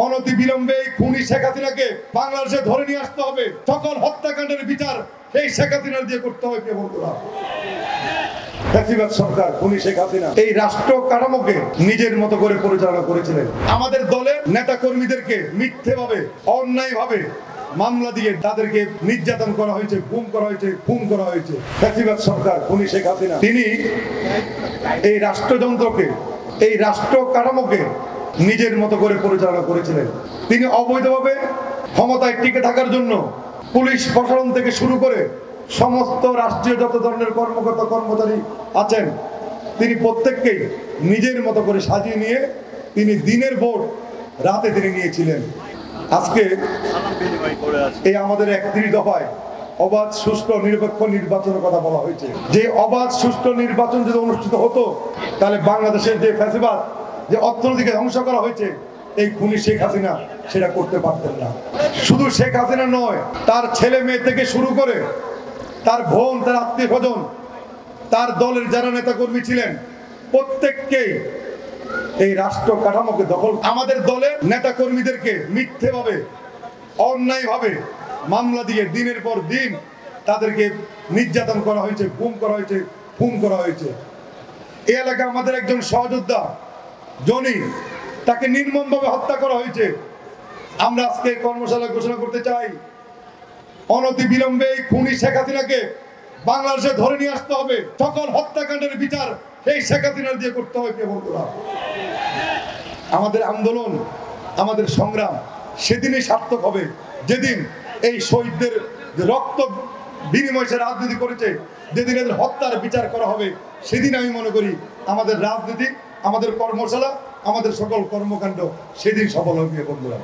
অনতি বিলম্বে খুনি শেখ হাসিনাকে বাংলাদেশে ধরে নিয়ে আসতে হবে। সকল হত্যাকাণ্ডের বিচার এই শেখ হাসিনার দিয়ে করতে হবে। প্রিয় বন্ধুরা, ফ্যাসিবাদ সরকার খুনি শেখ হাসিনা এই রাষ্ট্র কাঠামোকে নিজের মতো করে পরিচালনা করেছিলেন। আমাদের দলের নেতা কর্মীদেরকে মিথ্যেভাবে অন্যায়ভাবে মামলা দিয়ে তাদেরকে নির্যাতন করা হয়েছে, গুম করা হয়েছে, খুন করা হয়েছে। ফ্যাসিবাদ সরকার খুনি শেখ হাসিনা তিনি এই রাষ্ট্রযন্ত্রকে, এই রাষ্ট্র কাঠামোকে নিজের মতো করে পরিচালনা করেছিলেন। তিনি অবৈধভাবে ক্ষমতায় টিকে থাকার জন্য পুলিশ প্রশাসন থেকে শুরু করে সমস্ত রাষ্ট্রীয় যত ধরনের কর্মকর্তা কর্মচারী আছেন, তিনি প্রত্যেককেই নিজের মতো করে সাজিয়ে নিয়ে তিনি দিনের ভোট রাতে তিনি নিয়েছিলেন। আজকে এই আমাদের ৩১ দফায় অবাধ সুষ্ঠু নিরপেক্ষ নির্বাচনের কথা বলা হয়েছে। যে অবাধ সুষ্ঠু নির্বাচন যদি অনুষ্ঠিত হতো, তাহলে বাংলাদেশের যে ফ্যাসিবাদ, যে অর্থনীতিকে ধ্বংস করা হয়েছে, এই খুনি শেখ হাসিনা সেটা করতে পারতেন না। শুধু শেখ হাসিনা নয়, তার ছেলে মেয়ে থেকে শুরু করে তার বোন, তার আত্মীয় স্বজন, তার দলের যারা নেতা কর্মী ছিলেন, প্রত্যেককেই এই রাষ্ট্র কাঠামোকে দখল। আমাদের দলের নেতা কর্মীদেরকে মিথ্যেভাবে অন্যায়ভাবে মামলা দিয়ে দিনের পর দিন তাদেরকে নির্যাতন করা হয়েছে, গুম করা হয়েছে, খুন করা হয়েছে। এই এলাকায় আমাদের একজন সহযোদ্ধা জনি, তাকে নির্মমভাবে হত্যা করা হয়েছে। আমরা আজকে কর্মশালা ঘোষণা করতে চাই, অনতি বিলম্বে এই খুনি শেখ হাসিনাকে বাংলাদেশে ধরে নিয়ে আসতে হবে। সকল হত্যাকাণ্ডের বিচার এই শেখ হাসিনার দিয়ে করতে হবে। প্রিয় বন্ধুরা, আমাদের আন্দোলন, আমাদের সংগ্রাম সেদিনই সার্থক হবে, যেদিন এই শহীদদের রক্ত বিনিময় সে রাজনীতি করেছে, যেদিন এদের হত্যার বিচার করা হবে, সেদিন আমি মনে করি আমাদের রাজনীতি, আমাদের কর্মশালা, আমাদের সকল কর্মকাণ্ড সেদিন সফল হবে। বন্ধুরা।